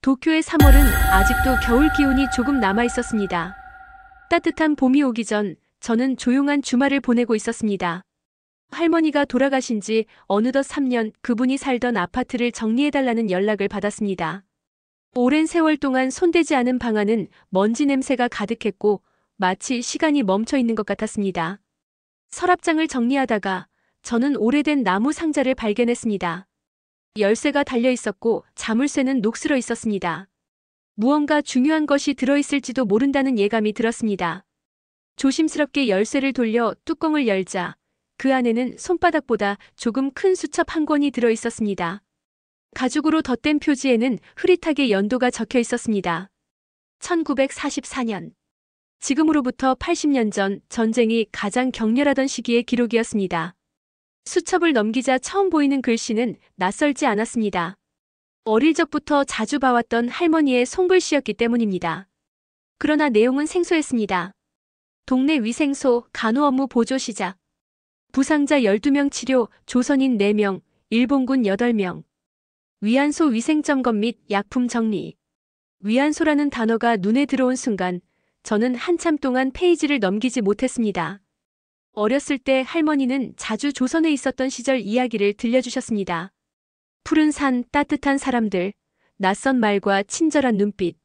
도쿄의 3월은 아직도 겨울 기온이 조금 남아 있었습니다. 따뜻한 봄이 오기 전 저는 조용한 주말을 보내고 있었습니다. 할머니가 돌아가신 지 어느덧 3년, 그분이 살던 아파트를 정리해달라는 연락을 받았습니다. 오랜 세월 동안 손대지 않은 방 안은 먼지 냄새가 가득했고 마치 시간이 멈춰 있는 것 같았습니다. 서랍장을 정리하다가 저는 오래된 나무 상자를 발견했습니다. 열쇠가 달려 있었고 자물쇠는 녹슬어 있었습니다. 무언가 중요한 것이 들어있을지도 모른다는 예감이 들었습니다. 조심스럽게 열쇠를 돌려 뚜껑을 열자 그 안에는 손바닥보다 조금 큰 수첩 한 권이 들어 있었습니다. 가죽으로 덧댄 표지에는 흐릿하게 연도가 적혀 있었습니다. 1944년. 지금으로부터 80년 전 전쟁이 가장 격렬하던 시기의 기록이었습니다. 수첩을 넘기자 처음 보이는 글씨는 낯설지 않았습니다. 어릴 적부터 자주 봐왔던 할머니의 손글씨였기 때문입니다. 그러나 내용은 생소했습니다. 동네 위생소 간호 업무 보조 시작. 부상자 12명 치료, 조선인 4명, 일본군 8명. 위안소 위생점검 및 약품 정리. 위안소라는 단어가 눈에 들어온 순간 저는 한참 동안 페이지를 넘기지 못했습니다. 어렸을 때 할머니는 자주 조선에 있었던 시절 이야기를 들려주셨습니다. 푸른 산, 따뜻한 사람들, 낯선 말과 친절한 눈빛.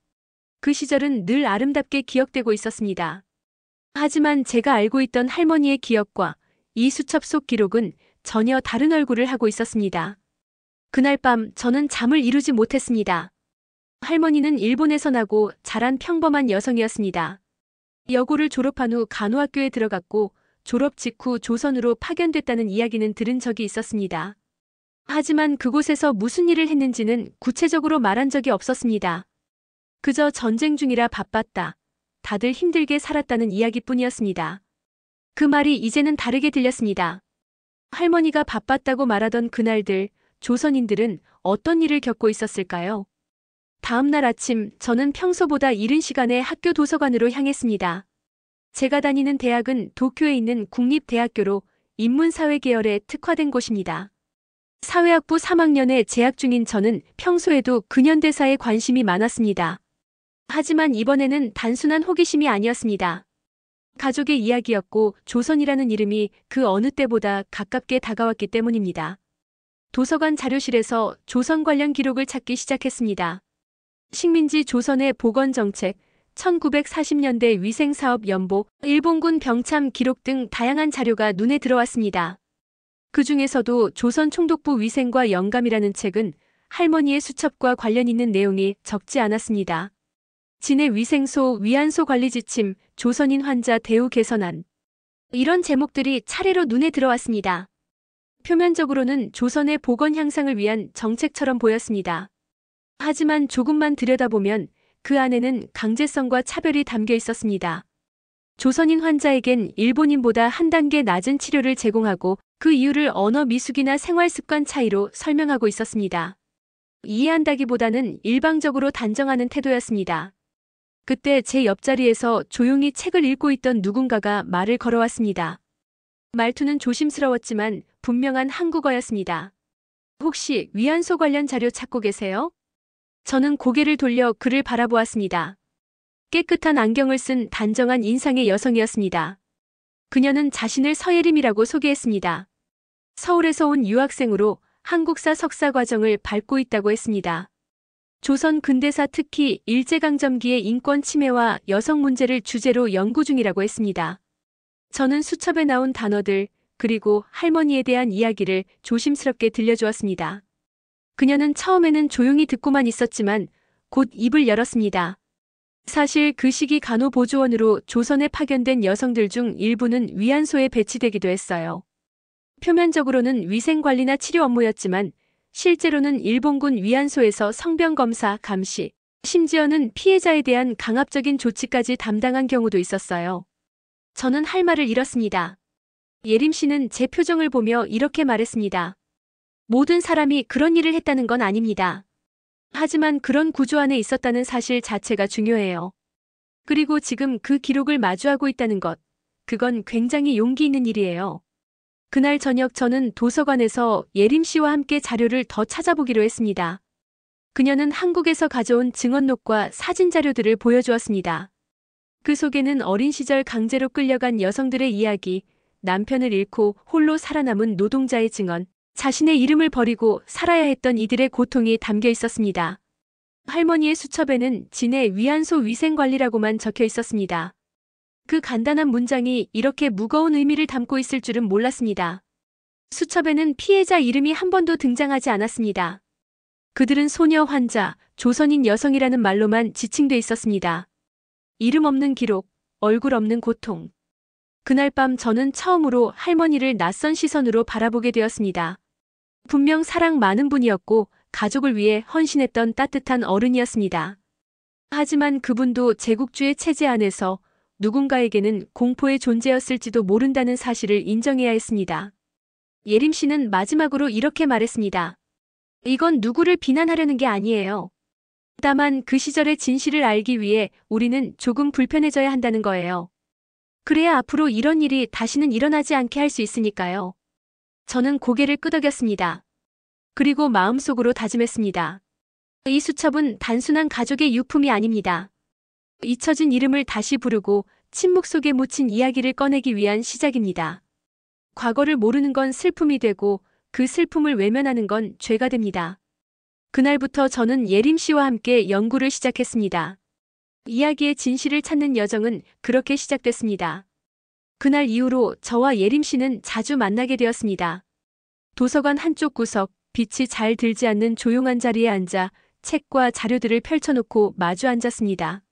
그 시절은 늘 아름답게 기억되고 있었습니다. 하지만 제가 알고 있던 할머니의 기억과 이 수첩 속 기록은 전혀 다른 얼굴을 하고 있었습니다. 그날 밤 저는 잠을 이루지 못했습니다. 할머니는 일본에서 나고 자란 평범한 여성이었습니다. 여고를 졸업한 후 간호학교에 들어갔고 졸업 직후 조선으로 파견됐다는 이야기는 들은 적이 있었습니다. 하지만 그곳에서 무슨 일을 했는지는 구체적으로 말한 적이 없었습니다. 그저 전쟁 중이라 바빴다. 다들 힘들게 살았다는 이야기뿐이었습니다. 그 말이 이제는 다르게 들렸습니다. 할머니가 바빴다고 말하던 그날들, 조선인들은 어떤 일을 겪고 있었을까요? 다음 날 아침, 저는 평소보다 이른 시간에 학교 도서관으로 향했습니다. 제가 다니는 대학은 도쿄에 있는 국립대학교로 인문사회 계열에 특화된 곳입니다. 사회학부 3학년에 재학 중인 저는 평소에도 근현대사에 관심이 많았습니다. 하지만 이번에는 단순한 호기심이 아니었습니다. 가족의 이야기였고 조선이라는 이름이 그 어느 때보다 가깝게 다가왔기 때문입니다. 도서관 자료실에서 조선 관련 기록을 찾기 시작했습니다. 식민지 조선의 보건정책, 1940년대 위생사업 연보, 일본군 병참 기록 등 다양한 자료가 눈에 들어왔습니다. 그 중에서도 조선 총독부 위생과 영감이라는 책은 할머니의 수첩과 관련 있는 내용이 적지 않았습니다. 진해 위생소, 위안소 관리 지침, 조선인 환자 대우 개선안. 이런 제목들이 차례로 눈에 들어왔습니다. 표면적으로는 조선의 보건 향상을 위한 정책처럼 보였습니다. 하지만 조금만 들여다보면 그 안에는 강제성과 차별이 담겨 있었습니다. 조선인 환자에겐 일본인보다 한 단계 낮은 치료를 제공하고 그 이유를 언어 미숙이나 생활 습관 차이로 설명하고 있었습니다. 이해한다기보다는 일방적으로 단정하는 태도였습니다. 그때 제 옆자리에서 조용히 책을 읽고 있던 누군가가 말을 걸어왔습니다. 말투는 조심스러웠지만 분명한 한국어였습니다. 혹시 위안소 관련 자료 찾고 계세요? 저는 고개를 돌려 그를 바라보았습니다. 깨끗한 안경을 쓴 단정한 인상의 여성이었습니다. 그녀는 자신을 서예림이라고 소개했습니다. 서울에서 온 유학생으로 한국사 석사 과정을 밟고 있다고 했습니다. 조선 근대사 특히 일제강점기의 인권 침해와 여성 문제를 주제로 연구 중이라고 했습니다. 저는 수첩에 나온 단어들 그리고 할머니에 대한 이야기를 조심스럽게 들려주었습니다. 그녀는 처음에는 조용히 듣고만 있었지만 곧 입을 열었습니다. 사실 그 시기 간호보조원으로 조선에 파견된 여성들 중 일부는 위안소에 배치되기도 했어요. 표면적으로는 위생관리나 치료 업무였지만 실제로는 일본군 위안소에서 성병검사, 감시, 심지어는 피해자에 대한 강압적인 조치까지 담당한 경우도 있었어요. 저는 할 말을 잃었습니다. 예림 씨는 제 표정을 보며 이렇게 말했습니다. 모든 사람이 그런 일을 했다는 건 아닙니다. 하지만 그런 구조 안에 있었다는 사실 자체가 중요해요. 그리고 지금 그 기록을 마주하고 있다는 것, 그건 굉장히 용기 있는 일이에요. 그날 저녁 저는 도서관에서 예림 씨와 함께 자료를 더 찾아보기로 했습니다. 그녀는 한국에서 가져온 증언록과 사진 자료들을 보여주었습니다. 그 속에는 어린 시절 강제로 끌려간 여성들의 이야기, 남편을 잃고 홀로 살아남은 노동자의 증언, 자신의 이름을 버리고 살아야 했던 이들의 고통이 담겨 있었습니다. 할머니의 수첩에는 진해 위안소 위생관리라고만 적혀 있었습니다. 그 간단한 문장이 이렇게 무거운 의미를 담고 있을 줄은 몰랐습니다. 수첩에는 피해자 이름이 한 번도 등장하지 않았습니다. 그들은 소녀 환자, 조선인 여성이라는 말로만 지칭돼 있었습니다. 이름 없는 기록, 얼굴 없는 고통. 그날 밤 저는 처음으로 할머니를 낯선 시선으로 바라보게 되었습니다. 분명 사랑 많은 분이었고 가족을 위해 헌신했던 따뜻한 어른이었습니다. 하지만 그분도 제국주의 체제 안에서 누군가에게는 공포의 존재였을지도 모른다는 사실을 인정해야 했습니다. 예림 씨는 마지막으로 이렇게 말했습니다. 이건 누구를 비난하려는 게 아니에요. 다만 그 시절의 진실을 알기 위해 우리는 조금 불편해져야 한다는 거예요. 그래야 앞으로 이런 일이 다시는 일어나지 않게 할 수 있으니까요. 저는 고개를 끄덕였습니다. 그리고 마음속으로 다짐했습니다. 이 수첩은 단순한 가족의 유품이 아닙니다. 잊혀진 이름을 다시 부르고 침묵 속에 묻힌 이야기를 꺼내기 위한 시작입니다. 과거를 모르는 건 슬픔이 되고 그 슬픔을 외면하는 건 죄가 됩니다. 그날부터 저는 예림 씨와 함께 연구를 시작했습니다. 이야기의 진실을 찾는 여정은 그렇게 시작됐습니다. 그날 이후로 저와 예림 씨는 자주 만나게 되었습니다. 도서관 한쪽 구석, 빛이 잘 들지 않는 조용한 자리에 앉아 책과 자료들을 펼쳐놓고 마주 앉았습니다.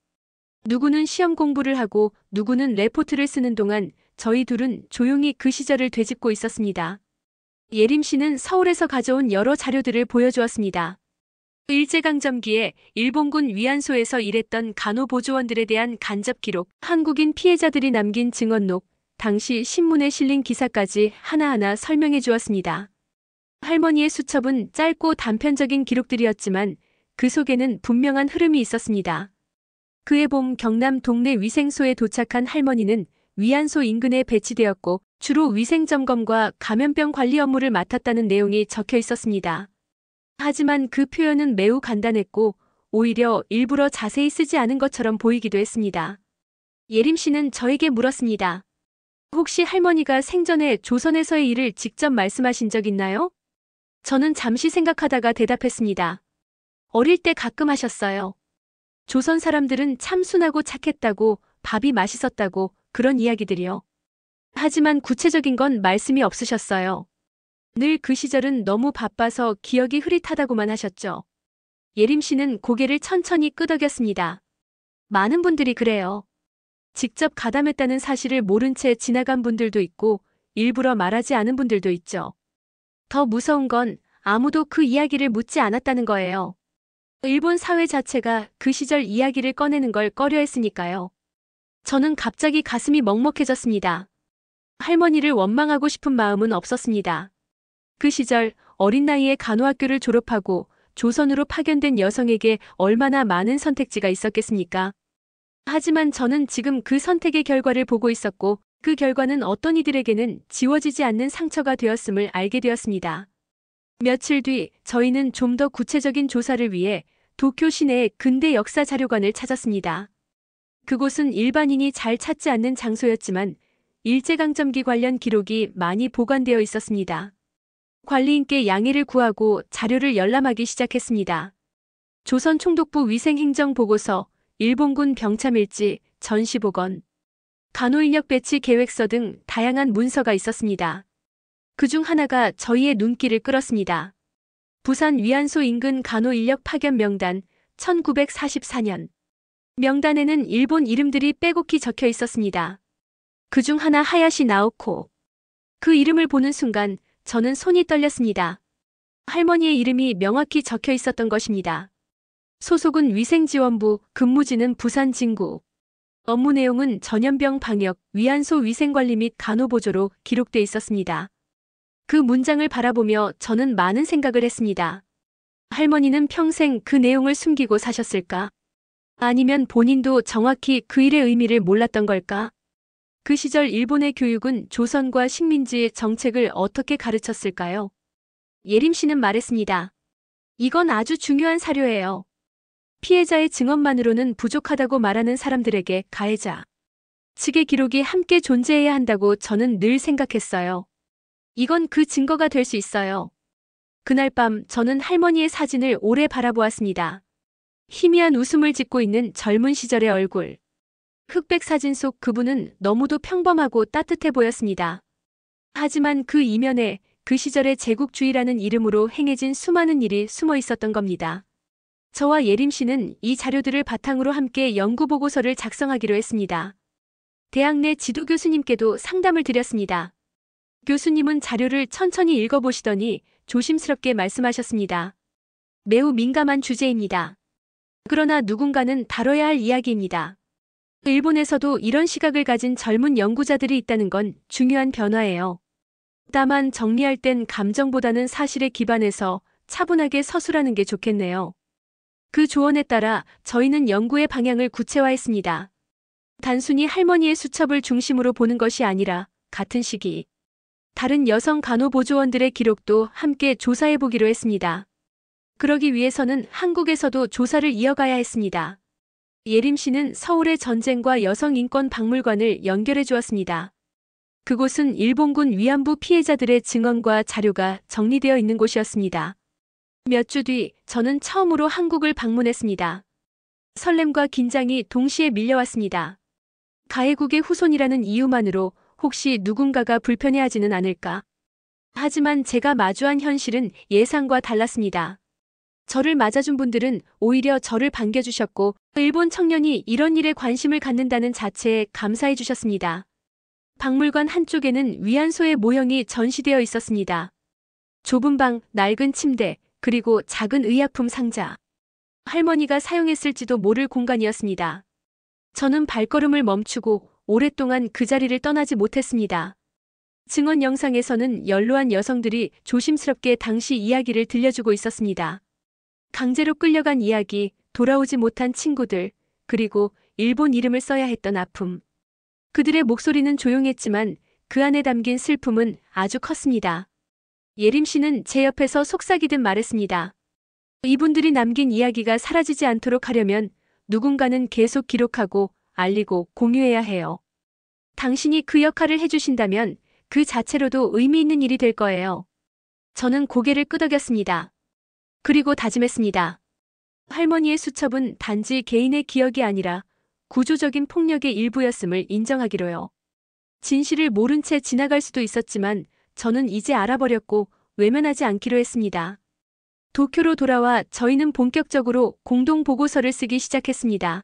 누구는 시험 공부를 하고 누구는 레포트를 쓰는 동안 저희 둘은 조용히 그 시절을 되짚고 있었습니다. 예림 씨는 서울에서 가져온 여러 자료들을 보여주었습니다. 일제강점기에 일본군 위안소에서 일했던 간호보조원들에 대한 간접 기록, 한국인 피해자들이 남긴 증언록, 당시 신문에 실린 기사까지 하나하나 설명해 주었습니다. 할머니의 수첩은 짧고 단편적인 기록들이었지만 그 속에는 분명한 흐름이 있었습니다. 그해 봄 경남 동래 위생소에 도착한 할머니는 위안소 인근에 배치되었고 주로 위생점검과 감염병 관리 업무를 맡았다는 내용이 적혀 있었습니다. 하지만 그 표현은 매우 간단했고 오히려 일부러 자세히 쓰지 않은 것처럼 보이기도 했습니다. 예림 씨는 저에게 물었습니다. 혹시 할머니가 생전에 조선에서의 일을 직접 말씀하신 적 있나요? 저는 잠시 생각하다가 대답했습니다. 어릴 때 가끔 하셨어요. 조선 사람들은 참 순하고 착했다고, 밥이 맛있었다고, 그런 이야기들이요. 하지만 구체적인 건 말씀이 없으셨어요. 늘 그 시절은 너무 바빠서 기억이 흐릿하다고만 하셨죠. 예림 씨는 고개를 천천히 끄덕였습니다. 많은 분들이 그래요. 직접 가담했다는 사실을 모른 채 지나간 분들도 있고 일부러 말하지 않은 분들도 있죠. 더 무서운 건 아무도 그 이야기를 묻지 않았다는 거예요. 일본 사회 자체가 그 시절 이야기를 꺼내는 걸 꺼려했으니까요. 저는 갑자기 가슴이 먹먹해졌습니다. 할머니를 원망하고 싶은 마음은 없었습니다. 그 시절 어린 나이에 간호학교를 졸업하고 조선으로 파견된 여성에게 얼마나 많은 선택지가 있었겠습니까? 하지만 저는 지금 그 선택의 결과를 보고 있었고 그 결과는 어떤 이들에게는 지워지지 않는 상처가 되었음을 알게 되었습니다. 며칠 뒤 저희는 좀 더 구체적인 조사를 위해 도쿄 시내의 근대 역사 자료관을 찾았습니다. 그곳은 일반인이 잘 찾지 않는 장소였지만 일제강점기 관련 기록이 많이 보관되어 있었습니다. 관리인께 양해를 구하고 자료를 열람하기 시작했습니다. 조선 총독부 위생행정보고서, 일본군 병참일지, 전시복원, 간호인력 배치 계획서 등 다양한 문서가 있었습니다. 그중 하나가 저희의 눈길을 끌었습니다. 부산 위안소 인근 간호인력 파견 명단 1944년. 명단에는 일본 이름들이 빼곡히 적혀 있었습니다. 그중 하나 하야시 나오코. 그 이름을 보는 순간 저는 손이 떨렸습니다. 할머니의 이름이 명확히 적혀 있었던 것입니다. 소속은 위생지원부, 근무지는 부산 진구. 업무 내용은 전염병 방역, 위안소 위생관리 및 간호보조로 기록돼 있었습니다. 그 문장을 바라보며 저는 많은 생각을 했습니다. 할머니는 평생 그 내용을 숨기고 사셨을까? 아니면 본인도 정확히 그 일의 의미를 몰랐던 걸까? 그 시절 일본의 교육은 조선과 식민지의 정책을 어떻게 가르쳤을까요? 예림 씨는 말했습니다. 이건 아주 중요한 사료예요. 피해자의 증언만으로는 부족하다고 말하는 사람들에게 가해자 측의 기록이 함께 존재해야 한다고 저는 늘 생각했어요. 이건 그 증거가 될 수 있어요. 그날 밤 저는 할머니의 사진을 오래 바라보았습니다. 희미한 웃음을 짓고 있는 젊은 시절의 얼굴. 흑백 사진 속 그분은 너무도 평범하고 따뜻해 보였습니다. 하지만 그 이면에 그 시절의 제국주의라는 이름으로 행해진 수많은 일이 숨어 있었던 겁니다. 저와 예림 씨는 이 자료들을 바탕으로 함께 연구 보고서를 작성하기로 했습니다. 대학 내 지도 교수님께도 상담을 드렸습니다. 교수님은 자료를 천천히 읽어보시더니 조심스럽게 말씀하셨습니다. 매우 민감한 주제입니다. 그러나 누군가는 다뤄야 할 이야기입니다. 일본에서도 이런 시각을 가진 젊은 연구자들이 있다는 건 중요한 변화예요. 다만 정리할 땐 감정보다는 사실에 기반해서 차분하게 서술하는 게 좋겠네요. 그 조언에 따라 저희는 연구의 방향을 구체화했습니다. 단순히 할머니의 수첩을 중심으로 보는 것이 아니라 같은 시기 다른 여성 간호보조원들의 기록도 함께 조사해보기로 했습니다. 그러기 위해서는 한국에서도 조사를 이어가야 했습니다. 예림 씨는 서울의 전쟁과 여성인권박물관을 연결해 주었습니다. 그곳은 일본군 위안부 피해자들의 증언과 자료가 정리되어 있는 곳이었습니다. 몇 주 뒤 저는 처음으로 한국을 방문했습니다. 설렘과 긴장이 동시에 밀려왔습니다. 가해국의 후손이라는 이유만으로 혹시 누군가가 불편해하지는 않을까? 하지만 제가 마주한 현실은 예상과 달랐습니다. 저를 맞아준 분들은 오히려 저를 반겨주셨고 일본 청년이 이런 일에 관심을 갖는다는 자체에 감사해 주셨습니다. 박물관 한쪽에는 위안소의 모형이 전시되어 있었습니다. 좁은 방, 낡은 침대, 그리고 작은 의약품 상자. 할머니가 사용했을지도 모를 공간이었습니다. 저는 발걸음을 멈추고 오랫동안 그 자리를 떠나지 못했습니다. 증언 영상에서는 연로한 여성들이 조심스럽게 당시 이야기를 들려주고 있었습니다. 강제로 끌려간 이야기, 돌아오지 못한 친구들, 그리고 일본 이름을 써야 했던 아픔. 그들의 목소리는 조용했지만 그 안에 담긴 슬픔은 아주 컸습니다. 예림 씨는 제 옆에서 속삭이듯 말했습니다. 이분들이 남긴 이야기가 사라지지 않도록 하려면 누군가는 계속 기록하고 알리고 공유해야 해요. 당신이 그 역할을 해주신다면 그 자체로도 의미 있는 일이 될 거예요. 저는 고개를 끄덕였습니다. 그리고 다짐했습니다. 할머니의 수첩은 단지 개인의 기억이 아니라 구조적인 폭력의 일부였음을 인정하기로요. 진실을 모른 채 지나갈 수도 있었지만 저는 이제 알아버렸고 외면하지 않기로 했습니다. 도쿄로 돌아와 저희는 본격적으로 공동 보고서를 쓰기 시작했습니다.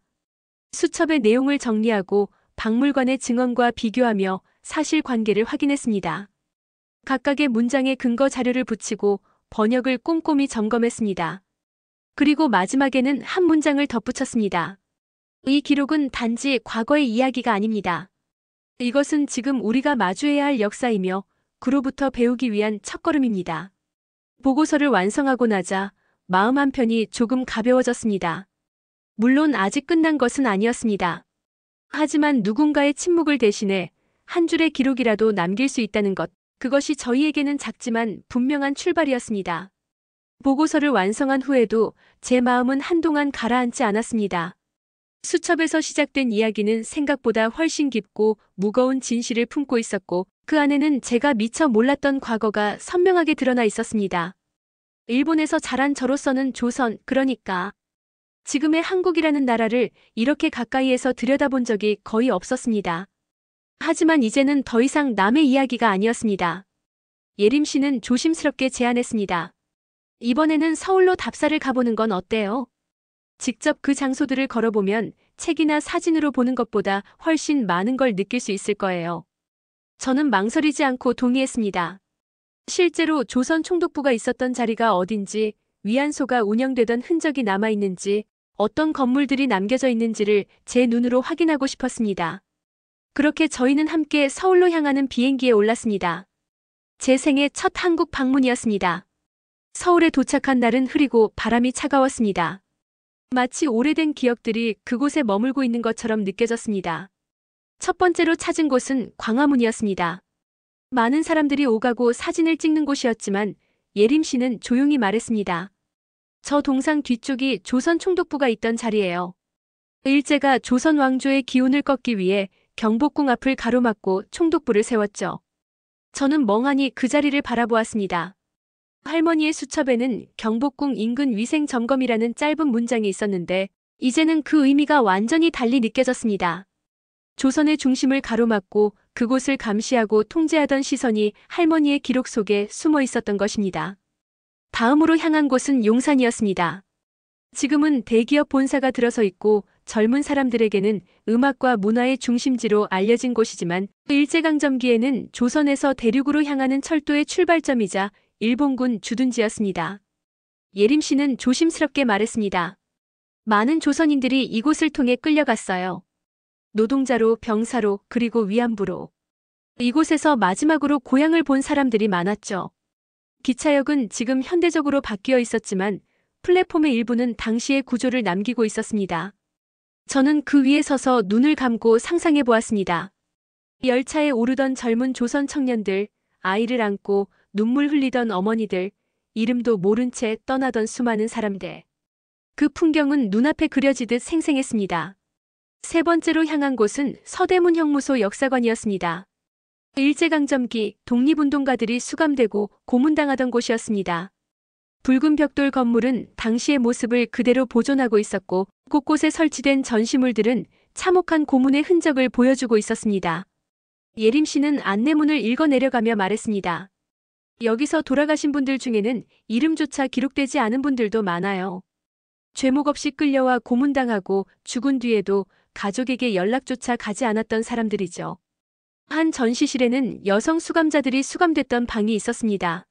수첩의 내용을 정리하고 박물관의 증언과 비교하며 사실관계를 확인했습니다. 각각의 문장에 근거 자료를 붙이고 번역을 꼼꼼히 점검했습니다. 그리고 마지막에는 한 문장을 덧붙였습니다. 이 기록은 단지 과거의 이야기가 아닙니다. 이것은 지금 우리가 마주해야 할 역사이며 그로부터 배우기 위한 첫걸음입니다. 보고서를 완성하고 나자 마음 한편이 조금 가벼워졌습니다. 물론 아직 끝난 것은 아니었습니다. 하지만 누군가의 침묵을 대신해 한 줄의 기록이라도 남길 수 있다는 것, 그것이 저희에게는 작지만 분명한 출발이었습니다. 보고서를 완성한 후에도 제 마음은 한동안 가라앉지 않았습니다. 수첩에서 시작된 이야기는 생각보다 훨씬 깊고 무거운 진실을 품고 있었고 그 안에는 제가 미처 몰랐던 과거가 선명하게 드러나 있었습니다. 일본에서 자란 저로서는 조선, 그러니까 지금의 한국이라는 나라를 이렇게 가까이에서 들여다본 적이 거의 없었습니다. 하지만 이제는 더 이상 남의 이야기가 아니었습니다. 예림 씨는 조심스럽게 제안했습니다. 이번에는 서울로 답사를 가보는 건 어때요? 직접 그 장소들을 걸어보면 책이나 사진으로 보는 것보다 훨씬 많은 걸 느낄 수 있을 거예요. 저는 망설이지 않고 동의했습니다. 실제로 조선 총독부가 있었던 자리가 어딘지, 위안소가 운영되던 흔적이 남아있는지, 어떤 건물들이 남겨져 있는지를 제 눈으로 확인하고 싶었습니다. 그렇게 저희는 함께 서울로 향하는 비행기에 올랐습니다. 제 생애 첫 한국 방문이었습니다. 서울에 도착한 날은 흐리고 바람이 차가웠습니다. 마치 오래된 기억들이 그곳에 머물고 있는 것처럼 느껴졌습니다. 첫 번째로 찾은 곳은 광화문이었습니다. 많은 사람들이 오가고 사진을 찍는 곳이었지만 예림 씨는 조용히 말했습니다. 저 동상 뒤쪽이 조선 총독부가 있던 자리예요. 일제가 조선 왕조의 기운을 꺾기 위해 경복궁 앞을 가로막고 총독부를 세웠죠. 저는 멍하니 그 자리를 바라보았습니다. 할머니의 수첩에는 경복궁 인근 위생 점검이라는 짧은 문장이 있었는데 이제는 그 의미가 완전히 달리 느껴졌습니다. 조선의 중심을 가로막고 그곳을 감시하고 통제하던 시선이 할머니의 기록 속에 숨어 있었던 것입니다. 다음으로 향한 곳은 용산이었습니다. 지금은 대기업 본사가 들어서 있고 젊은 사람들에게는 음악과 문화의 중심지로 알려진 곳이지만 일제강점기에는 조선에서 대륙으로 향하는 철도의 출발점이자 일본군 주둔지였습니다. 예림 씨는 조심스럽게 말했습니다. 많은 조선인들이 이곳을 통해 끌려갔어요. 노동자로, 병사로, 그리고 위안부로. 이곳에서 마지막으로 고향을 본 사람들이 많았죠. 기차역은 지금 현대적으로 바뀌어 있었지만 플랫폼의 일부는 당시의 구조를 남기고 있었습니다. 저는 그 위에 서서 눈을 감고 상상해 보았습니다. 열차에 오르던 젊은 조선 청년들, 아이를 안고 눈물 흘리던 어머니들, 이름도 모른 채 떠나던 수많은 사람들. 그 풍경은 눈앞에 그려지듯 생생했습니다. 세 번째로 향한 곳은 서대문 형무소 역사관이었습니다. 일제강점기 독립운동가들이 수감되고 고문당하던 곳이었습니다. 붉은 벽돌 건물은 당시의 모습을 그대로 보존하고 있었고 곳곳에 설치된 전시물들은 참혹한 고문의 흔적을 보여주고 있었습니다. 예림 씨는 안내문을 읽어 내려가며 말했습니다. 여기서 돌아가신 분들 중에는 이름조차 기록되지 않은 분들도 많아요. 죄목 없이 끌려와 고문당하고 죽은 뒤에도 가족에게 연락조차 가지 않았던 사람들이죠. 한 전시실에는 여성 수감자들이 수감됐던 방이 있었습니다.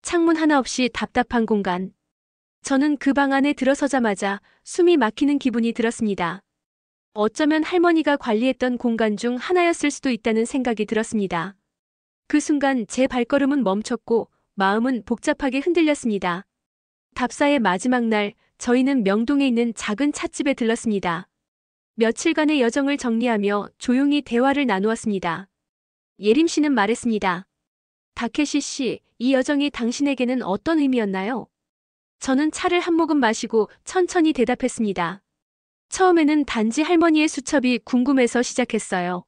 창문 하나 없이 답답한 공간. 저는 그 방 안에 들어서자마자 숨이 막히는 기분이 들었습니다. 어쩌면 할머니가 관리했던 공간 중 하나였을 수도 있다는 생각이 들었습니다. 그 순간 제 발걸음은 멈췄고 마음은 복잡하게 흔들렸습니다. 답사의 마지막 날 저희는 명동에 있는 작은 찻집에 들렀습니다. 며칠간의 여정을 정리하며 조용히 대화를 나누었습니다. 예림 씨는 말했습니다. 다케시 씨, 이 여정이 당신에게는 어떤 의미였나요? 저는 차를 한 모금 마시고 천천히 대답했습니다. 처음에는 단지 할머니의 수첩이 궁금해서 시작했어요.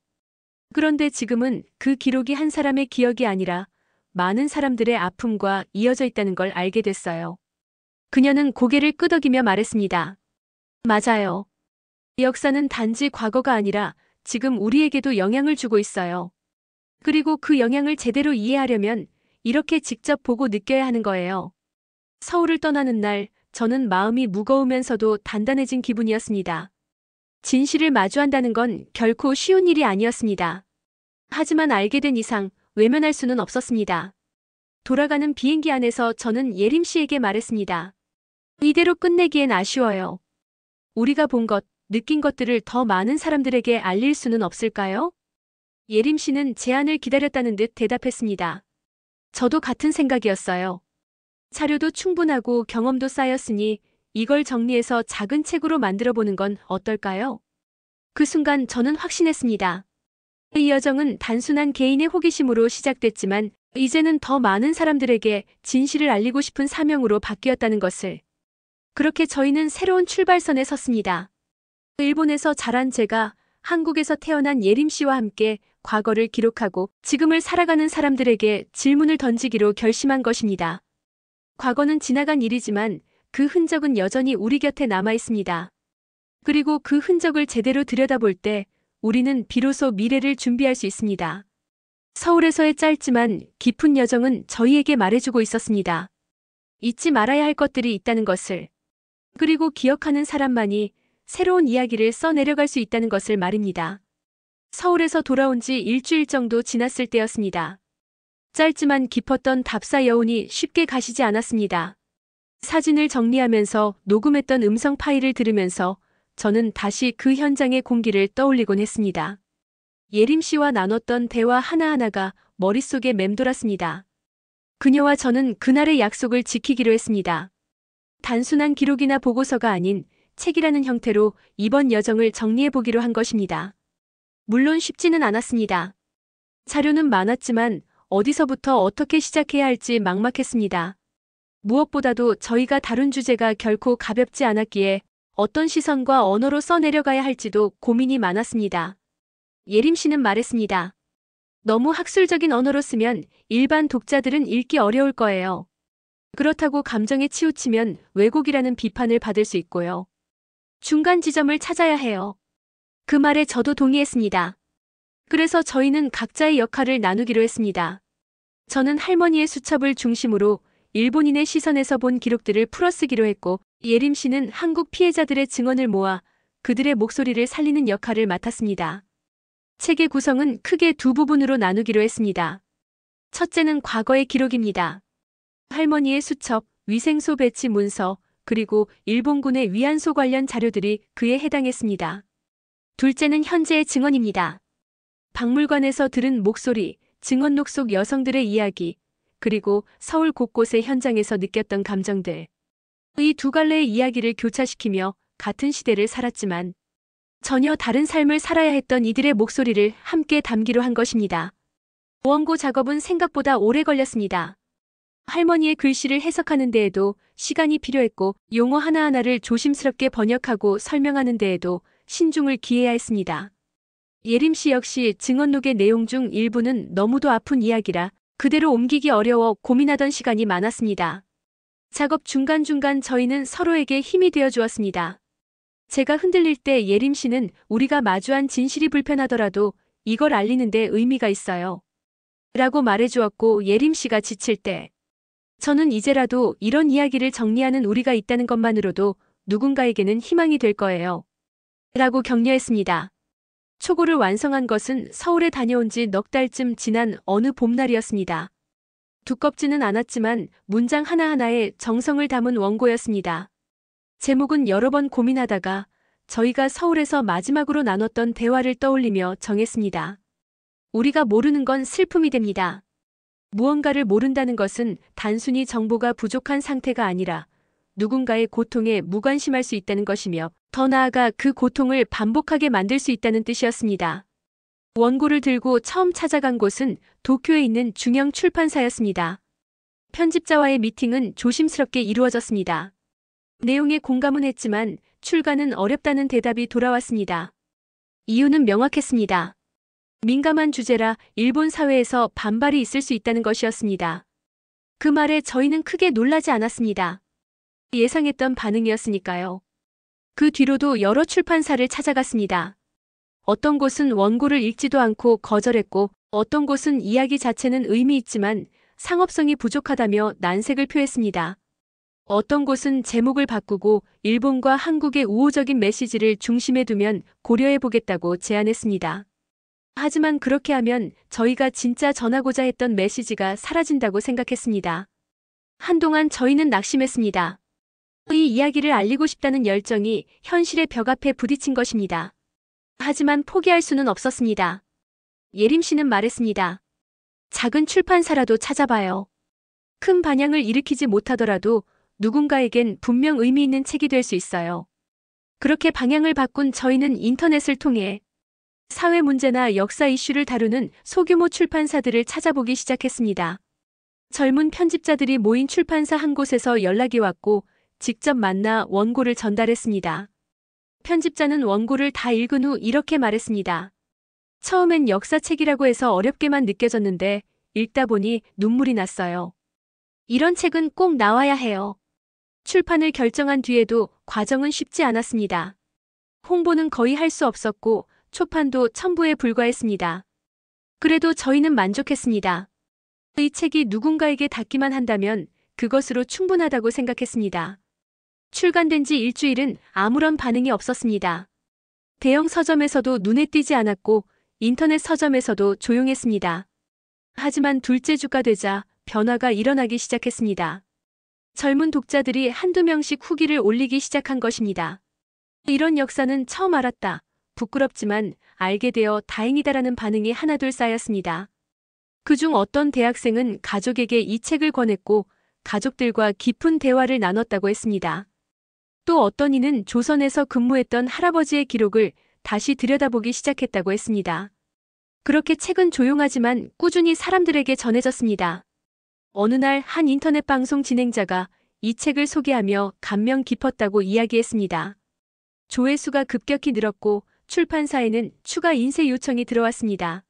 그런데 지금은 그 기록이 한 사람의 기억이 아니라 많은 사람들의 아픔과 이어져 있다는 걸 알게 됐어요. 그녀는 고개를 끄덕이며 말했습니다. 맞아요. 역사는 단지 과거가 아니라 지금 우리에게도 영향을 주고 있어요. 그리고 그 영향을 제대로 이해하려면 이렇게 직접 보고 느껴야 하는 거예요. 서울을 떠나는 날, 저는 마음이 무거우면서도 단단해진 기분이었습니다. 진실을 마주한다는 건 결코 쉬운 일이 아니었습니다. 하지만 알게 된 이상 외면할 수는 없었습니다. 돌아가는 비행기 안에서 저는 예림 씨에게 말했습니다. 이대로 끝내기엔 아쉬워요. 우리가 본 것, 느낀 것들을 더 많은 사람들에게 알릴 수는 없을까요? 예림 씨는 제안을 기다렸다는 듯 대답했습니다. 저도 같은 생각이었어요. 자료도 충분하고 경험도 쌓였으니 이걸 정리해서 작은 책으로 만들어보는 건 어떨까요? 그 순간 저는 확신했습니다. 이 여정은 단순한 개인의 호기심으로 시작됐지만 이제는 더 많은 사람들에게 진실을 알리고 싶은 사명으로 바뀌었다는 것을. 그렇게 저희는 새로운 출발선에 섰습니다. 일본에서 자란 제가 한국에서 태어난 예림 씨와 함께 과거를 기록하고 지금을 살아가는 사람들에게 질문을 던지기로 결심한 것입니다. 과거는 지나간 일이지만 그 흔적은 여전히 우리 곁에 남아 있습니다. 그리고 그 흔적을 제대로 들여다볼 때 우리는 비로소 미래를 준비할 수 있습니다. 서울에서의 짧지만 깊은 여정은 저희에게 말해주고 있었습니다. 잊지 말아야 할 것들이 있다는 것을. 그리고 기억하는 사람만이 새로운 이야기를 써내려갈 수 있다는 것을 말입니다. 서울에서 돌아온 지 일주일 정도 지났을 때였습니다. 짧지만 깊었던 답사 여운이 쉽게 가시지 않았습니다. 사진을 정리하면서 녹음했던 음성 파일을 들으면서 저는 다시 그 현장의 공기를 떠올리곤 했습니다. 예림 씨와 나눴던 대화 하나하나가 머릿속에 맴돌았습니다. 그녀와 저는 그날의 약속을 지키기로 했습니다. 단순한 기록이나 보고서가 아닌 책이라는 형태로 이번 여정을 정리해보기로 한 것입니다. 물론 쉽지는 않았습니다. 자료는 많았지만 어디서부터 어떻게 시작해야 할지 막막했습니다. 무엇보다도 저희가 다룬 주제가 결코 가볍지 않았기에 어떤 시선과 언어로 써내려가야 할지도 고민이 많았습니다. 예림 씨는 말했습니다. 너무 학술적인 언어로 쓰면 일반 독자들은 읽기 어려울 거예요. 그렇다고 감정에 치우치면 왜곡이라는 비판을 받을 수 있고요. 중간 지점을 찾아야 해요. 그 말에 저도 동의했습니다. 그래서 저희는 각자의 역할을 나누기로 했습니다. 저는 할머니의 수첩을 중심으로 일본인의 시선에서 본 기록들을 풀어쓰기로 했고, 예림 씨는 한국 피해자들의 증언을 모아 그들의 목소리를 살리는 역할을 맡았습니다. 책의 구성은 크게 두 부분으로 나누기로 했습니다. 첫째는 과거의 기록입니다. 할머니의 수첩, 위생소 배치 문서, 그리고 일본군의 위안소 관련 자료들이 그에 해당했습니다. 둘째는 현재의 증언입니다. 박물관에서 들은 목소리, 증언록 속 여성들의 이야기, 그리고 서울 곳곳의 현장에서 느꼈던 감정들. 이 두 갈래의 이야기를 교차시키며 같은 시대를 살았지만 전혀 다른 삶을 살아야 했던 이들의 목소리를 함께 담기로 한 것입니다. 원고 작업은 생각보다 오래 걸렸습니다. 할머니의 글씨를 해석하는 데에도 시간이 필요했고, 용어 하나하나를 조심스럽게 번역하고 설명하는 데에도 신중을 기해야 했습니다. 예림 씨 역시 증언록의 내용 중 일부는 너무도 아픈 이야기라 그대로 옮기기 어려워 고민하던 시간이 많았습니다. 작업 중간중간 저희는 서로에게 힘이 되어 주었습니다. 제가 흔들릴 때 예림 씨는 우리가 마주한 진실이 불편하더라도 이걸 알리는 데 의미가 있어요. 라고 말해주었고, 예림 씨가 지칠 때 저는 이제라도 이런 이야기를 정리하는 우리가 있다는 것만으로도 누군가에게는 희망이 될 거예요. 라고 격려했습니다. 초고를 완성한 것은 서울에 다녀온 지 넉 달쯤 지난 어느 봄날이었습니다. 두껍지는 않았지만 문장 하나하나에 정성을 담은 원고였습니다. 제목은 여러 번 고민하다가 저희가 서울에서 마지막으로 나눴던 대화를 떠올리며 정했습니다. 우리가 모르는 건 슬픔이 됩니다. 무언가를 모른다는 것은 단순히 정보가 부족한 상태가 아니라 누군가의 고통에 무관심할 수 있다는 것이며, 더 나아가 그 고통을 반복하게 만들 수 있다는 뜻이었습니다. 원고를 들고 처음 찾아간 곳은 도쿄에 있는 중형 출판사였습니다. 편집자와의 미팅은 조심스럽게 이루어졌습니다. 내용에 공감은 했지만 출간은 어렵다는 대답이 돌아왔습니다. 이유는 명확했습니다. 민감한 주제라 일본 사회에서 반발이 있을 수 있다는 것이었습니다. 그 말에 저희는 크게 놀라지 않았습니다. 예상했던 반응이었으니까요. 그 뒤로도 여러 출판사를 찾아갔습니다. 어떤 곳은 원고를 읽지도 않고 거절했고, 어떤 곳은 이야기 자체는 의미 있지만 상업성이 부족하다며 난색을 표했습니다. 어떤 곳은 제목을 바꾸고 일본과 한국의 우호적인 메시지를 중심에 두면 고려해보겠다고 제안했습니다. 하지만 그렇게 하면 저희가 진짜 전하고자 했던 메시지가 사라진다고 생각했습니다. 한동안 저희는 낙심했습니다. 이 이야기를 알리고 싶다는 열정이 현실의 벽 앞에 부딪힌 것입니다. 하지만 포기할 수는 없었습니다. 예림 씨는 말했습니다. 작은 출판사라도 찾아봐요. 큰 반향을 일으키지 못하더라도 누군가에겐 분명 의미 있는 책이 될 수 있어요. 그렇게 방향을 바꾼 저희는 인터넷을 통해 사회 문제나 역사 이슈를 다루는 소규모 출판사들을 찾아보기 시작했습니다. 젊은 편집자들이 모인 출판사 한 곳에서 연락이 왔고, 직접 만나 원고를 전달했습니다. 편집자는 원고를 다 읽은 후 이렇게 말했습니다. 처음엔 역사책이라고 해서 어렵게만 느껴졌는데 읽다 보니 눈물이 났어요. 이런 책은 꼭 나와야 해요. 출판을 결정한 뒤에도 과정은 쉽지 않았습니다. 홍보는 거의 할 수 없었고 초판도 첨부에 불과했습니다. 그래도 저희는 만족했습니다. 이 책이 누군가에게 닿기만 한다면 그것으로 충분하다고 생각했습니다. 출간된 지 일주일은 아무런 반응이 없었습니다. 대형 서점에서도 눈에 띄지 않았고 인터넷 서점에서도 조용했습니다. 하지만 둘째 주가 되자 변화가 일어나기 시작했습니다. 젊은 독자들이 한두 명씩 후기를 올리기 시작한 것입니다. 이런 역사는 처음 알았다. 부끄럽지만 알게 되어 다행이다라는 반응이 하나둘 쌓였습니다. 그중 어떤 대학생은 가족에게 이 책을 권했고 가족들과 깊은 대화를 나눴다고 했습니다. 또 어떤 이는 조선에서 근무했던 할아버지의 기록을 다시 들여다보기 시작했다고 했습니다. 그렇게 책은 조용하지만 꾸준히 사람들에게 전해졌습니다. 어느 날 한 인터넷 방송 진행자가 이 책을 소개하며 감명 깊었다고 이야기했습니다. 조회수가 급격히 늘었고 출판사에는 추가 인쇄 요청이 들어왔습니다.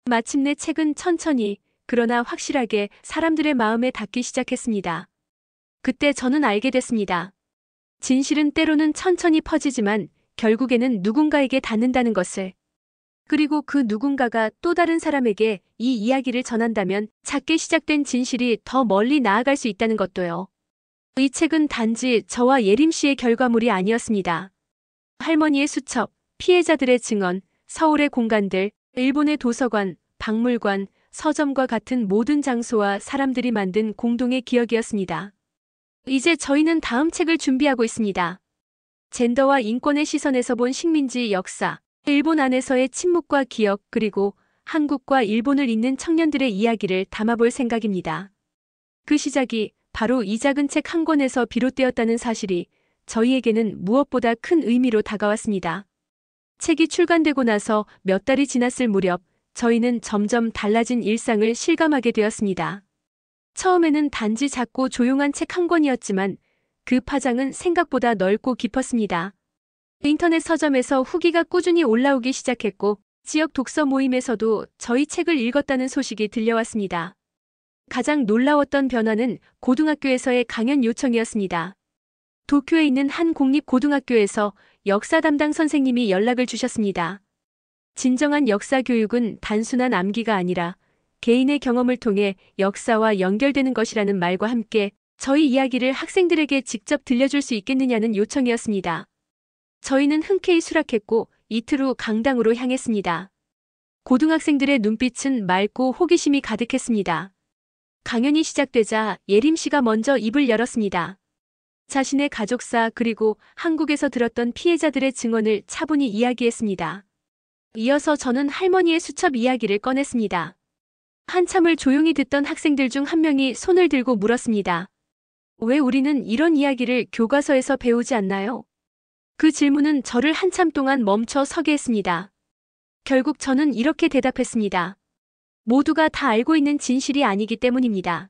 마침내 책은 천천히, 그러나 확실하게 사람들의 마음에 닿기 시작했습니다. 그때 저는 알게 됐습니다. 진실은 때로는 천천히 퍼지지만 결국에는 누군가에게 닿는다는 것을. 그리고 그 누군가가 또 다른 사람에게 이 이야기를 전한다면 작게 시작된 진실이 더 멀리 나아갈 수 있다는 것도요. 이 책은 단지 저와 예림 씨의 결과물이 아니었습니다. 할머니의 수첩, 피해자들의 증언, 서울의 공간들, 일본의 도서관, 박물관, 서점과 같은 모든 장소와 사람들이 만든 공동의 기억이었습니다. 이제 저희는 다음 책을 준비하고 있습니다. 젠더와 인권의 시선에서 본 식민지 역사, 일본 안에서의 침묵과 기억, 그리고 한국과 일본을 잇는 청년들의 이야기를 담아볼 생각입니다. 그 시작이 바로 이 작은 책 한 권에서 비롯되었다는 사실이 저희에게는 무엇보다 큰 의미로 다가왔습니다. 책이 출간되고 나서 몇 달이 지났을 무렵 저희는 점점 달라진 일상을 실감하게 되었습니다. 처음에는 단지 작고 조용한 책 한 권이었지만 그 파장은 생각보다 넓고 깊었습니다. 인터넷 서점에서 후기가 꾸준히 올라오기 시작했고 지역 독서 모임에서도 저희 책을 읽었다는 소식이 들려왔습니다. 가장 놀라웠던 변화는 고등학교에서의 강연 요청이었습니다. 도쿄에 있는 한 공립고등학교에서 역사 담당 선생님이 연락을 주셨습니다. 진정한 역사 교육은 단순한 암기가 아니라 개인의 경험을 통해 역사와 연결되는 것이라는 말과 함께 저희 이야기를 학생들에게 직접 들려줄 수 있겠느냐는 요청이었습니다. 저희는 흔쾌히 수락했고 이틀 후 강당으로 향했습니다. 고등학생들의 눈빛은 맑고 호기심이 가득했습니다. 강연이 시작되자 예림 씨가 먼저 입을 열었습니다. 자신의 가족사 그리고 한국에서 들었던 피해자들의 증언을 차분히 이야기했습니다. 이어서 저는 할머니의 수첩 이야기를 꺼냈습니다. 한참을 조용히 듣던 학생들 중 한 명이 손을 들고 물었습니다. 왜 우리는 이런 이야기를 교과서에서 배우지 않나요? 그 질문은 저를 한참 동안 멈춰 서게 했습니다. 결국 저는 이렇게 대답했습니다. 모두가 다 알고 있는 진실이 아니기 때문입니다.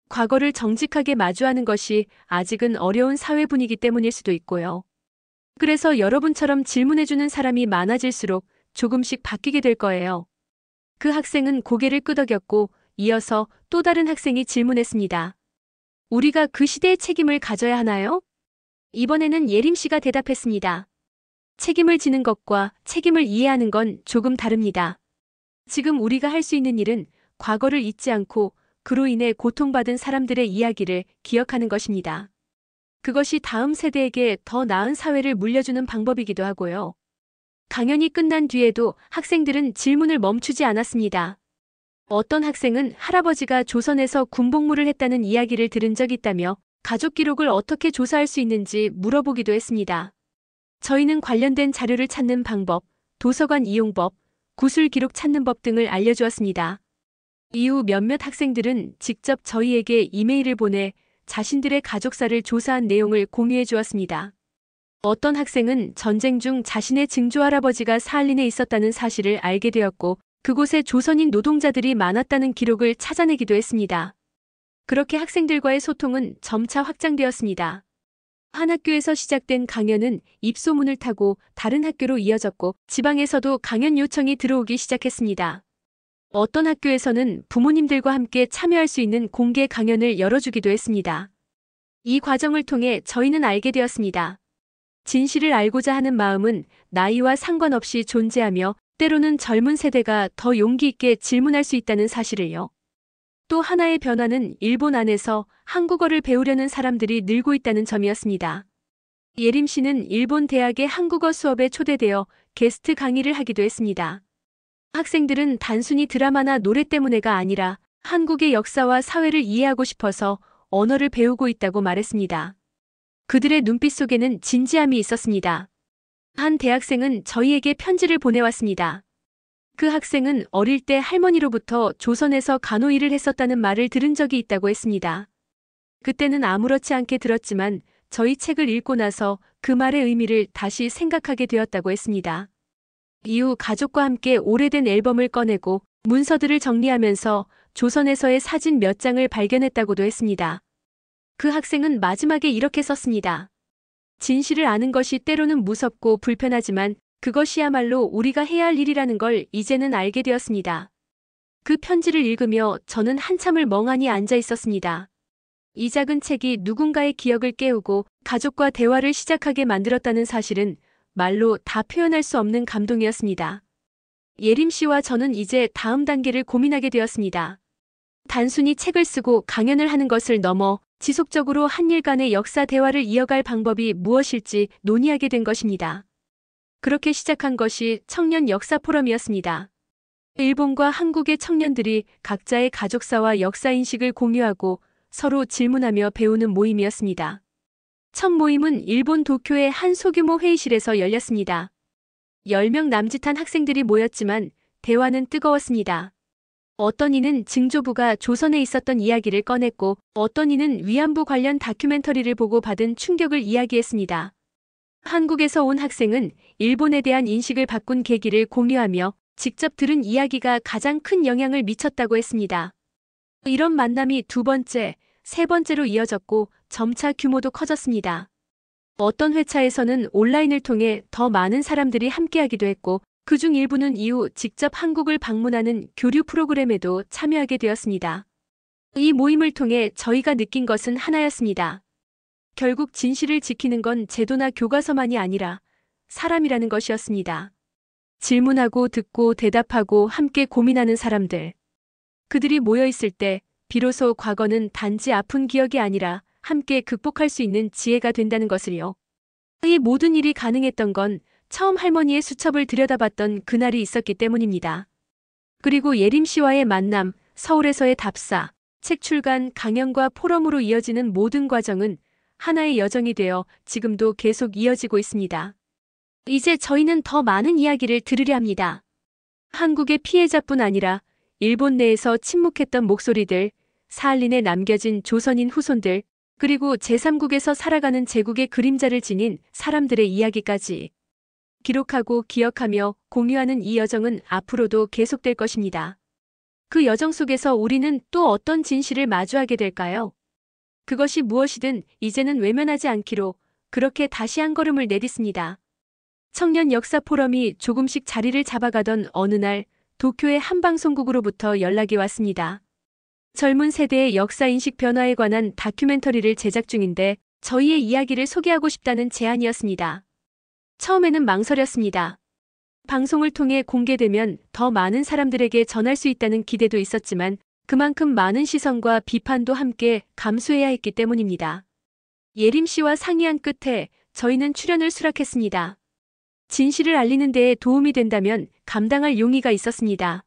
과거를 정직하게 마주하는 것이 아직은 어려운 사회 분위기 때문일 수도 있고요. 그래서 여러분처럼 질문해주는 사람이 많아질수록 조금씩 바뀌게 될 거예요. 그 학생은 고개를 끄덕였고 이어서 또 다른 학생이 질문했습니다. 우리가 그 시대의 책임을 가져야 하나요? 이번에는 예림 씨가 대답했습니다. 책임을 지는 것과 책임을 이해하는 건 조금 다릅니다. 지금 우리가 할 수 있는 일은 과거를 잊지 않고 그로 인해 고통받은 사람들의 이야기를 기억하는 것입니다. 그것이 다음 세대에게 더 나은 사회를 물려주는 방법이기도 하고요. 강연이 끝난 뒤에도 학생들은 질문을 멈추지 않았습니다. 어떤 학생은 할아버지가 조선에서 군복무를 했다는 이야기를 들은 적이 있다며 가족 기록을 어떻게 조사할 수 있는지 물어보기도 했습니다. 저희는 관련된 자료를 찾는 방법, 도서관 이용법, 구술 기록 찾는 법 등을 알려주었습니다. 이후 몇몇 학생들은 직접 저희에게 이메일을 보내 자신들의 가족사를 조사한 내용을 공유해 주었습니다. 어떤 학생은 전쟁 중 자신의 증조할아버지가 사할린에 있었다는 사실을 알게 되었고 그곳에 조선인 노동자들이 많았다는 기록을 찾아내기도 했습니다. 그렇게 학생들과의 소통은 점차 확장되었습니다. 한 학교에서 시작된 강연은 입소문을 타고 다른 학교로 이어졌고 지방에서도 강연 요청이 들어오기 시작했습니다. 어떤 학교에서는 부모님들과 함께 참여할 수 있는 공개 강연을 열어주기도 했습니다. 이 과정을 통해 저희는 알게 되었습니다. 진실을 알고자 하는 마음은 나이와 상관없이 존재하며 때로는 젊은 세대가 더 용기 있게 질문할 수 있다는 사실을요. 또 하나의 변화는 일본 안에서 한국어를 배우려는 사람들이 늘고 있다는 점이었습니다. 예림 씨는 일본 대학의 한국어 수업에 초대되어 게스트 강의를 하기도 했습니다. 학생들은 단순히 드라마나 노래 때문에가 아니라 한국의 역사와 사회를 이해하고 싶어서 언어를 배우고 있다고 말했습니다. 그들의 눈빛 속에는 진지함이 있었습니다. 한 대학생은 저희에게 편지를 보내왔습니다. 그 학생은 어릴 때 할머니로부터 조선에서 간호일을 했었다는 말을 들은 적이 있다고 했습니다. 그때는 아무렇지 않게 들었지만 저희 책을 읽고 나서 그 말의 의미를 다시 생각하게 되었다고 했습니다. 이후 가족과 함께 오래된 앨범을 꺼내고 문서들을 정리하면서 조선에서의 사진 몇 장을 발견했다고도 했습니다. 그 학생은 마지막에 이렇게 썼습니다. 진실을 아는 것이 때로는 무섭고 불편하지만 그것이야말로 우리가 해야 할 일이라는 걸 이제는 알게 되었습니다. 그 편지를 읽으며 저는 한참을 멍하니 앉아 있었습니다. 이 작은 책이 누군가의 기억을 깨우고 가족과 대화를 시작하게 만들었다는 사실은 말로 다 표현할 수 없는 감동이었습니다. 예림 씨와 저는 이제 다음 단계를 고민하게 되었습니다. 단순히 책을 쓰고 강연을 하는 것을 넘어 지속적으로 한일 간의 역사 대화를 이어갈 방법이 무엇일지 논의하게 된 것입니다. 그렇게 시작한 것이 청년 역사 포럼이었습니다. 일본과 한국의 청년들이 각자의 가족사와 역사인식을 공유하고 서로 질문하며 배우는 모임이었습니다. 첫 모임은 일본 도쿄의 한 소규모 회의실에서 열렸습니다. 10명 남짓한 학생들이 모였지만 대화는 뜨거웠습니다. 어떤 이는 증조부가 조선에 있었던 이야기를 꺼냈고 어떤 이는 위안부 관련 다큐멘터리를 보고 받은 충격을 이야기했습니다. 한국에서 온 학생은 일본에 대한 인식을 바꾼 계기를 공유하며 직접 들은 이야기가 가장 큰 영향을 미쳤다고 했습니다. 이런 만남이 두 번째, 세 번째로 이어졌고 점차 규모도 커졌습니다. 어떤 회차에서는 온라인을 통해 더 많은 사람들이 함께하기도 했고 그중 일부는 이후 직접 한국을 방문하는 교류 프로그램에도 참여하게 되었습니다. 이 모임을 통해 저희가 느낀 것은 하나였습니다. 결국 진실을 지키는 건 제도나 교과서만이 아니라 사람이라는 것이었습니다. 질문하고 듣고 대답하고 함께 고민하는 사람들. 그들이 모여 있을 때 비로소 과거는 단지 아픈 기억이 아니라 함께 극복할 수 있는 지혜가 된다는 것을요. 이 모든 일이 가능했던 건 처음 할머니의 수첩을 들여다봤던 그날이 있었기 때문입니다. 그리고 예림 씨와의 만남, 서울에서의 답사, 책 출간, 강연과 포럼으로 이어지는 모든 과정은 하나의 여정이 되어 지금도 계속 이어지고 있습니다. 이제 저희는 더 많은 이야기를 들으려 합니다. 한국의 피해자뿐 아니라 일본 내에서 침묵했던 목소리들, 사할린에 남겨진 조선인 후손들, 그리고 제3국에서 살아가는 제국의 그림자를 지닌 사람들의 이야기까지 기록하고 기억하며 공유하는 이 여정은 앞으로도 계속될 것입니다. 그 여정 속에서 우리는 또 어떤 진실을 마주하게 될까요? 그것이 무엇이든 이제는 외면하지 않기로 그렇게 다시 한 걸음을 내딛습니다. 청년 역사 포럼이 조금씩 자리를 잡아가던 어느 날 도쿄의 한 방송국으로부터 연락이 왔습니다. 젊은 세대의 역사인식 변화에 관한 다큐멘터리를 제작 중인데 저희의 이야기를 소개하고 싶다는 제안이었습니다. 처음에는 망설였습니다. 방송을 통해 공개되면 더 많은 사람들에게 전할 수 있다는 기대도 있었지만 그만큼 많은 시선과 비판도 함께 감수해야 했기 때문입니다. 예림 씨와 상의한 끝에 저희는 출연을 수락했습니다. 진실을 알리는 데에 도움이 된다면 감당할 용의가 있었습니다.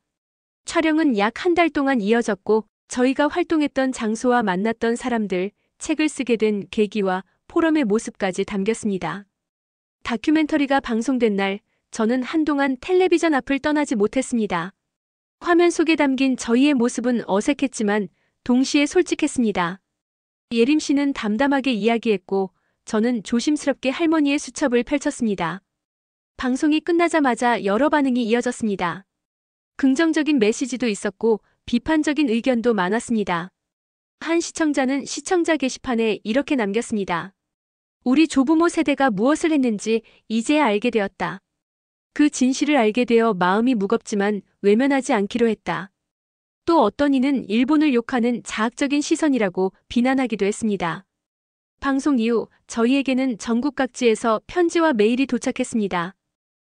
촬영은 약 한 달 동안 이어졌고 저희가 활동했던 장소와 만났던 사람들, 책을 쓰게 된 계기와 포럼의 모습까지 담겼습니다. 다큐멘터리가 방송된 날, 저는 한동안 텔레비전 앞을 떠나지 못했습니다. 화면 속에 담긴 저희의 모습은 어색했지만 동시에 솔직했습니다. 예림 씨는 담담하게 이야기했고 저는 조심스럽게 할머니의 수첩을 펼쳤습니다. 방송이 끝나자마자 여러 반응이 이어졌습니다. 긍정적인 메시지도 있었고 비판적인 의견도 많았습니다. 한 시청자는 시청자 게시판에 이렇게 남겼습니다. 우리 조부모 세대가 무엇을 했는지 이제야 알게 되었다. 그 진실을 알게 되어 마음이 무겁지만 외면하지 않기로 했다. 또 어떤 이는 일본을 욕하는 자학적인 시선이라고 비난하기도 했습니다. 방송 이후 저희에게는 전국 각지에서 편지와 메일이 도착했습니다.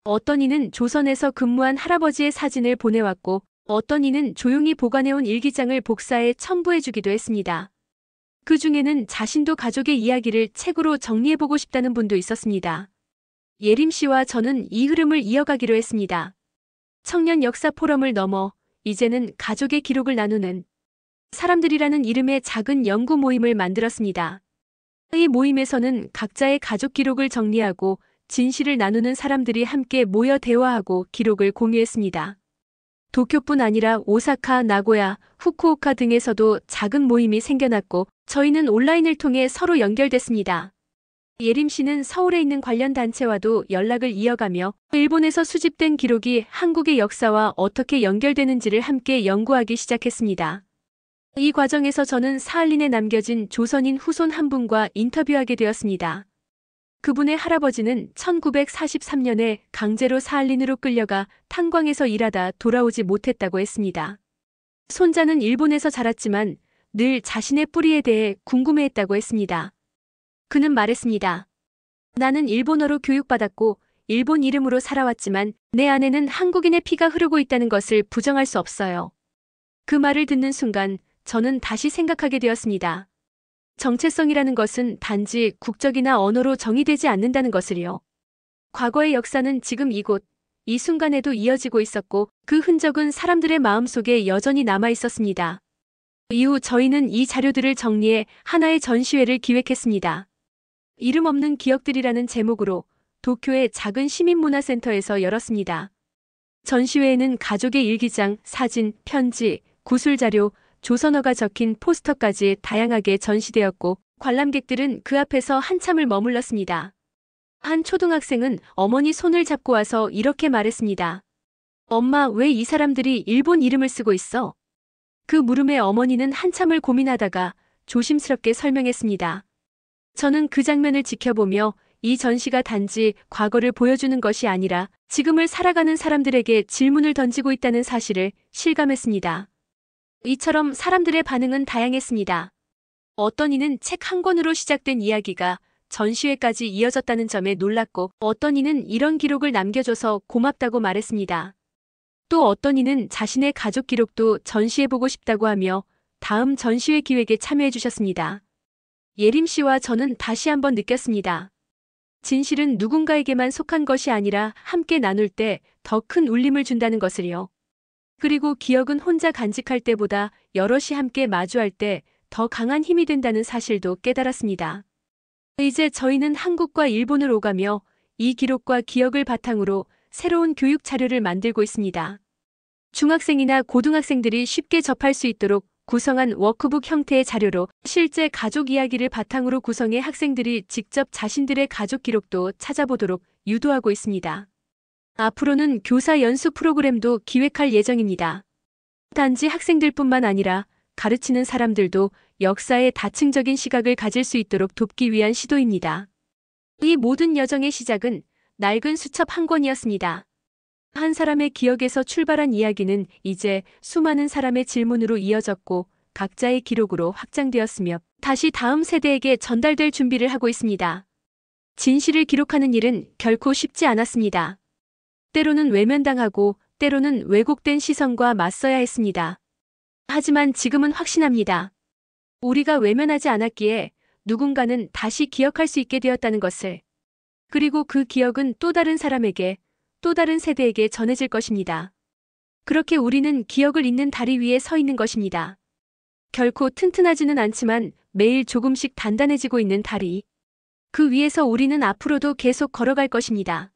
어떤 이는 조선에서 근무한 할아버지의 사진을 보내왔고 어떤 이는 조용히 보관해온 일기장을 복사해 첨부해주기도 했습니다. 그 중에는 자신도 가족의 이야기를 책으로 정리해보고 싶다는 분도 있었습니다. 예림 씨와 저는 이 흐름을 이어가기로 했습니다. 청년 역사 포럼을 넘어 이제는 가족의 기록을 나누는 사람들이라는 이름의 작은 연구 모임을 만들었습니다. 이 모임에서는 각자의 가족 기록을 정리하고 진실을 나누는 사람들이 함께 모여 대화하고 기록을 공유했습니다. 도쿄뿐 아니라 오사카, 나고야, 후쿠오카 등에서도 작은 모임이 생겨났고 저희는 온라인을 통해 서로 연결됐습니다. 예림 씨는 서울에 있는 관련 단체와도 연락을 이어가며 일본에서 수집된 기록이 한국의 역사와 어떻게 연결되는지를 함께 연구하기 시작했습니다. 이 과정에서 저는 사할린에 남겨진 조선인 후손 한 분과 인터뷰하게 되었습니다. 그분의 할아버지는 1943년에 강제로 사할린으로 끌려가 탄광에서 일하다 돌아오지 못했다고 했습니다. 손자는 일본에서 자랐지만 늘 자신의 뿌리에 대해 궁금해했다고 했습니다. 그는 말했습니다. 나는 일본어로 교육받았고 일본 이름으로 살아왔지만 내 안에는 한국인의 피가 흐르고 있다는 것을 부정할 수 없어요. 그 말을 듣는 순간 저는 다시 생각하게 되었습니다. 정체성이라는 것은 단지 국적이나 언어로 정의되지 않는다는 것을요. 과거의 역사는 지금 이곳, 이 순간에도 이어지고 있었고 그 흔적은 사람들의 마음속에 여전히 남아 있었습니다. 이후 저희는 이 자료들을 정리해 하나의 전시회를 기획했습니다. 이름 없는 기억들이라는 제목으로 도쿄의 작은 시민문화센터에서 열었습니다. 전시회에는 가족의 일기장, 사진, 편지, 구술자료, 조선어가 적힌 포스터까지 다양하게 전시되었고 관람객들은 그 앞에서 한참을 머물렀습니다. 한 초등학생은 어머니 손을 잡고 와서 이렇게 말했습니다. 엄마, 왜 이 사람들이 일본 이름을 쓰고 있어? 그 물음에 어머니는 한참을 고민하다가 조심스럽게 설명했습니다. 저는 그 장면을 지켜보며 이 전시가 단지 과거를 보여주는 것이 아니라 지금을 살아가는 사람들에게 질문을 던지고 있다는 사실을 실감했습니다. 이처럼 사람들의 반응은 다양했습니다. 어떤 이는 책 한 권으로 시작된 이야기가 전시회까지 이어졌다는 점에 놀랐고 어떤 이는 이런 기록을 남겨줘서 고맙다고 말했습니다. 또 어떤 이는 자신의 가족 기록도 전시해보고 싶다고 하며 다음 전시회 기획에 참여해 주셨습니다. 예림 씨와 저는 다시 한번 느꼈습니다. 진실은 누군가에게만 속한 것이 아니라 함께 나눌 때 더 큰 울림을 준다는 것을요. 그리고 기억은 혼자 간직할 때보다 여럿이 함께 마주할 때 더 강한 힘이 된다는 사실도 깨달았습니다. 이제 저희는 한국과 일본을 오가며 이 기록과 기억을 바탕으로 새로운 교육 자료를 만들고 있습니다. 중학생이나 고등학생들이 쉽게 접할 수 있도록 구성한 워크북 형태의 자료로 실제 가족 이야기를 바탕으로 구성해 학생들이 직접 자신들의 가족 기록도 찾아보도록 유도하고 있습니다. 앞으로는 교사 연수 프로그램도 기획할 예정입니다. 단지 학생들뿐만 아니라 가르치는 사람들도 역사에 다층적인 시각을 가질 수 있도록 돕기 위한 시도입니다. 이 모든 여정의 시작은 낡은 수첩 한 권이었습니다. 한 사람의 기억에서 출발한 이야기는 이제 수많은 사람의 질문으로 이어졌고 각자의 기록으로 확장되었으며 다시 다음 세대에게 전달될 준비를 하고 있습니다. 진실을 기록하는 일은 결코 쉽지 않았습니다. 때로는 외면당하고 때로는 왜곡된 시선과 맞서야 했습니다. 하지만 지금은 확신합니다. 우리가 외면하지 않았기에 누군가는 다시 기억할 수 있게 되었다는 것을. 그리고 그 기억은 또 다른 사람에게, 또 다른 세대에게 전해질 것입니다. 그렇게 우리는 기억을 잇는 다리 위에 서 있는 것입니다. 결코 튼튼하지는 않지만 매일 조금씩 단단해지고 있는 다리. 그 위에서 우리는 앞으로도 계속 걸어갈 것입니다.